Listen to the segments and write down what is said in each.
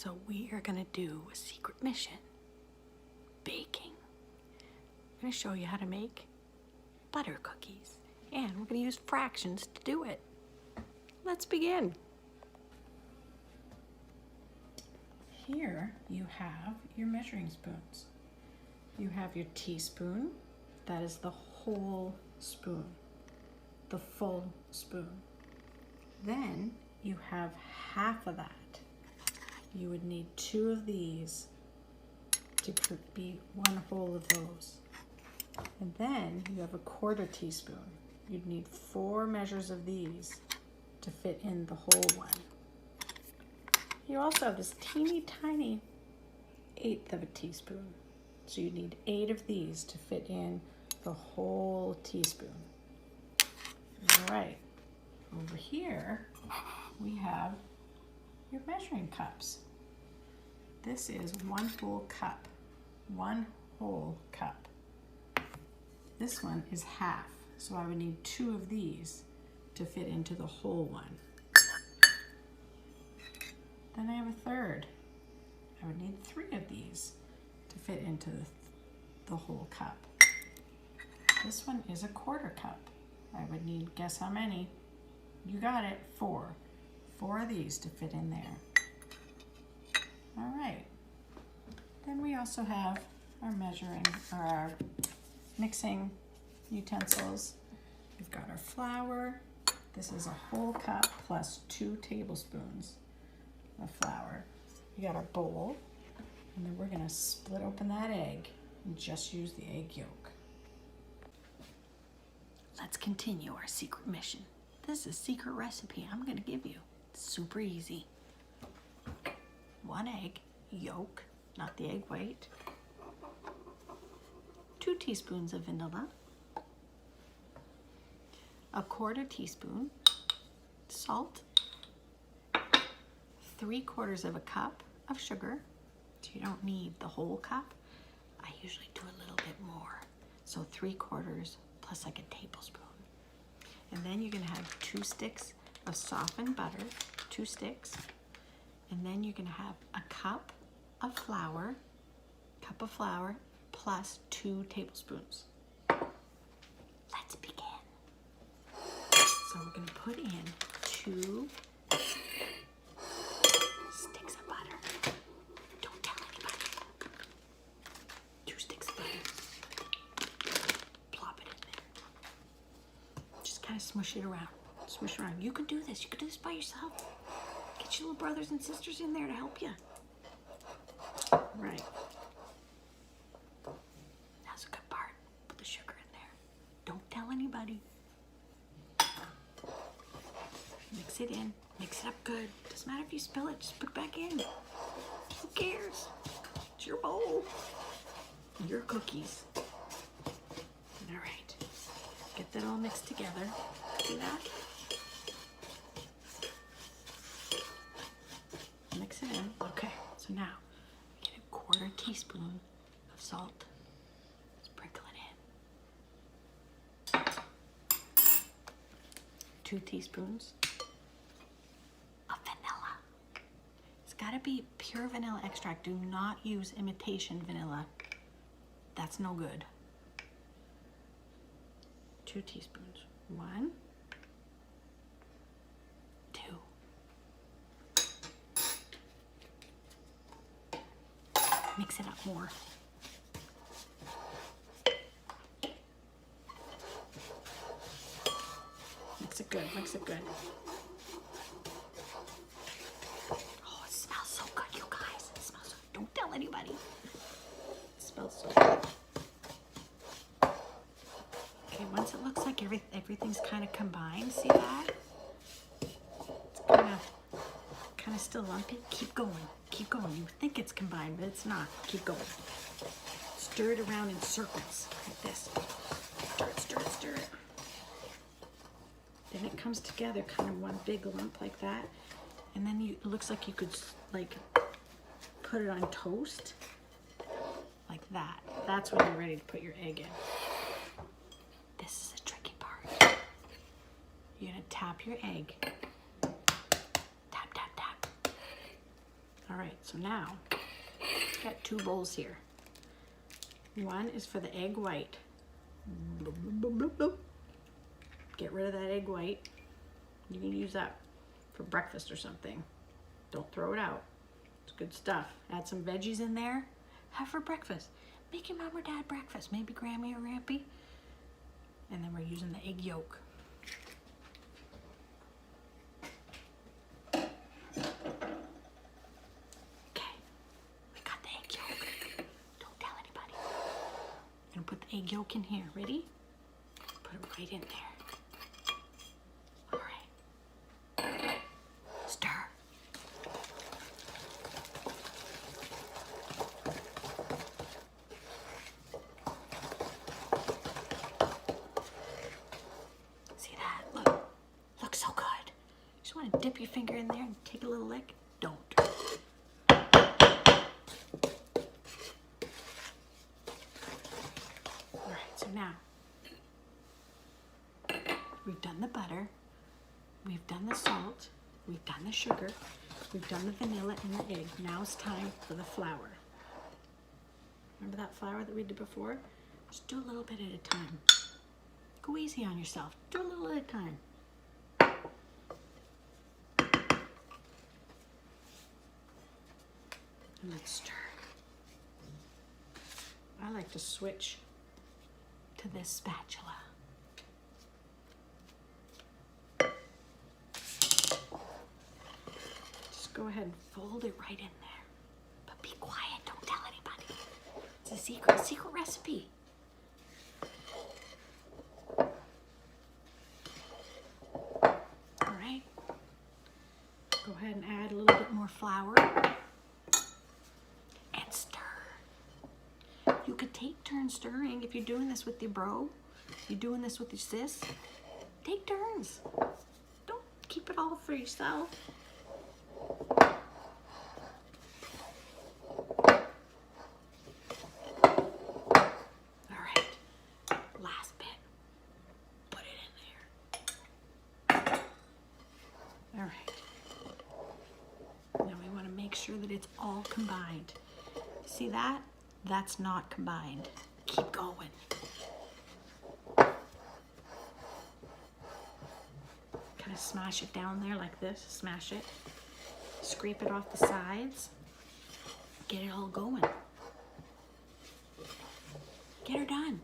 So we are gonna do a secret mission, baking. I'm gonna show you how to make butter cookies, and we're gonna use fractions to do it. Let's begin. Here you have your measuring spoons. You have your teaspoon, that is the whole spoon, the full spoon. Then you have half of that. You would need 2 of these to be 1 whole of those. And then you have a 1/4 teaspoon. You'd need 4 measures of these to fit in the whole one. You also have this teeny tiny 1/8 of a teaspoon. So you need 8 of these to fit in the whole teaspoon. All right, over here we have your measuring cups. This is 1 whole cup, 1 whole cup. This one is half, so I would need 2 of these to fit into the whole one. Then I have a 1/3. I would need 3 of these to fit into the whole cup. This one is a 1/4 cup. I would need, guess how many? You got it, 4. 4 of these to fit in there. All right. Then we also have our measuring, or our mixing utensils. We've got our flour. This is a whole cup plus 2 tablespoons of flour. You got our bowl, and then we're gonna split open that egg and just use the egg yolk. Let's continue our secret mission. This is a secret recipe I'm gonna give you. It's super easy. 1 egg yolk, not the egg white. 2 teaspoons of vanilla. A 1/4 teaspoon salt. 3/4 of a cup of sugar. So you don't need the whole cup. I usually do a little bit more. So 3/4 plus like a tablespoon. And then you're gonna have 2 sticks of softened butter, 2 sticks. And then you're gonna have a cup of flour plus 2 tablespoons. Let's begin. So we're gonna put in 2 sticks of butter. Don't tell anybody. 2 sticks of butter. Plop it in there. Just kind of smush it around. Smush it around. You can do this. You can do this by yourself. Get your little brothers and sisters in there to help you. Right. That's a good part. Put the sugar in there. Don't tell anybody. Mix it in. Mix it up good. Doesn't matter if you spill it. Just put it back in. Who cares? It's your bowl. Your cookies. All right. Get that all mixed together. See that? Mix it in. Okay. So now get a 1/4 teaspoon of salt. Sprinkle it in. 2 teaspoons of vanilla. It's got to be pure vanilla extract. Do not use imitation vanilla. That's no good. 2 teaspoons. 1, 2. Mix it up more. Mix it good, mix it good. Oh, it smells so good, you guys. It smells so good. Don't tell anybody. It smells so good. Okay, once it looks like everything's kind of combined, see that? It's kind of still lumpy. Keep going. Keep going. You think it's combined, but it's not. Keep going. Stir it around in circles like this. Stir it, stir it, stir it. Then it comes together, kind of one big lump like that. And then it looks like you could like put it on toast like that. That's when you're ready to put your egg in. This is a tricky part. You're gonna tap your egg. Tap, tap, tap. All right, so now I've got 2 bowls here. One is for the egg white. Bloop, bloop, bloop, bloop, bloop. Get rid of that egg white. You can use that for breakfast or something. Don't throw it out. It's good stuff. Add some veggies in there. Have for breakfast. Make your mom or dad breakfast. Maybe Grammy or Rampy. And then we're using the egg yolk. Okay, we got the egg yolk. Don't tell anybody. I'm gonna put the egg yolk in here. Ready? Put it right in there. All right. Stir. Want to dip your finger in there and take a little lick? Don't. All right, so now we've done the butter, we've done the salt, we've done the sugar, we've done the vanilla and the egg. Now it's time for the flour. Remember that flour that we did before? Just do a little bit at a time. Go easy on yourself. Do a little at a time. Let's stir. I like to switch to this spatula. Just go ahead and fold it right in there. But be quiet, don't tell anybody. It's a secret recipe. All right. Go ahead and add a little bit more flour. You could take turns stirring if you're doing this with your bro. You're doing this with your sis. Take turns. Don't keep it all for yourself. All right. Last bit. Put it in there. All right. Now we want to make sure that it's all combined. See that? That's not combined. Keep going. Kind of smash it down there like this. Smash it. Scrape it off the sides. Get it all going. Get her done.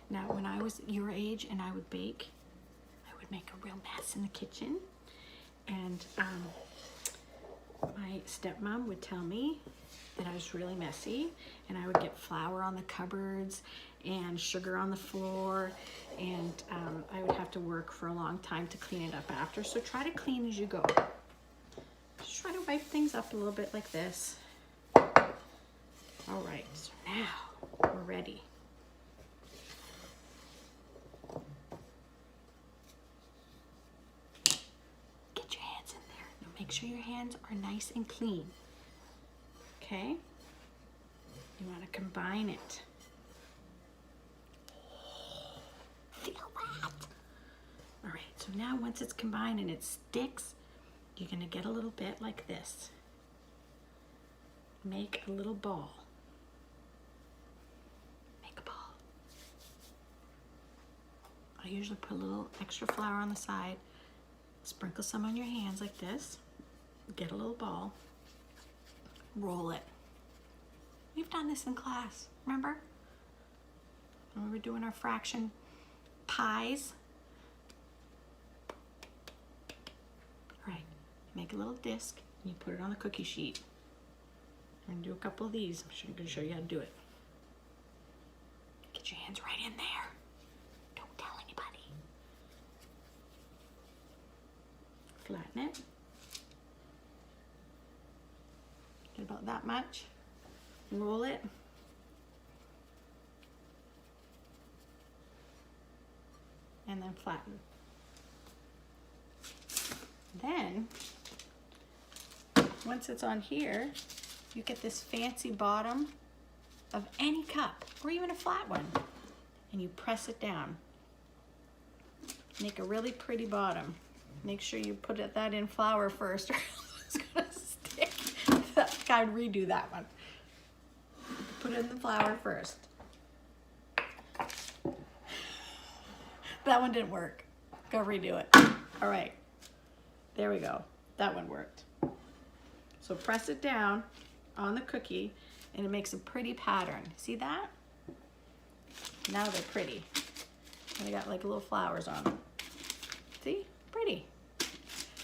Now, when I was your age and I would bake, I would make a real mess in the kitchen. And my stepmom would tell me that I was really messy, and I would get flour on the cupboards and sugar on the floor, and I would have to work for a long time to clean it up after. So try to clean as you go. Just try to wipe things up a little bit like this. All right, so now we're ready. Make sure your hands are nice and clean. Okay? You want to combine it. Feel that? All right, so now once it's combined and it sticks, you're going to get a little bit like this. Make a little ball. Make a ball. I usually put a little extra flour on the side. Sprinkle some on your hands like this. Get a little ball, roll it. We've done this in class, remember? When we were doing our fraction pies. All right, make a little disc and you put it on the cookie sheet. I'm gonna do a couple of these. I'm gonna show you how to do it. Get your hands right in there. Don't tell anybody. Flatten it. Get about that much. Roll it. And then flatten. Then, once it's on here, you get this fancy bottom of any cup, or even a flat one. and you press it down. Make a really pretty bottom. Make sure you put that in flour first or it's gonna stick. I'd redo that one. Put it in the flour first. That one didn't work. Go redo it. All right, there we go. That one worked. So press it down on the cookie and it makes a pretty pattern. See that? Now they're pretty. And they got like little flowers on them. See? Pretty.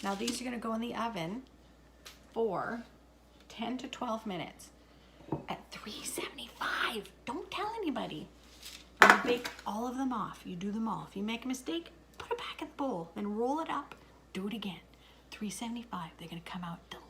Now these are gonna go in the oven for 10 to 12 minutes at 375. Don't tell anybody. I'm gonna bake all of them off. You do them all. If you make a mistake, put it back in the bowl, then roll it up, do it again. 375, they're gonna come out delicious.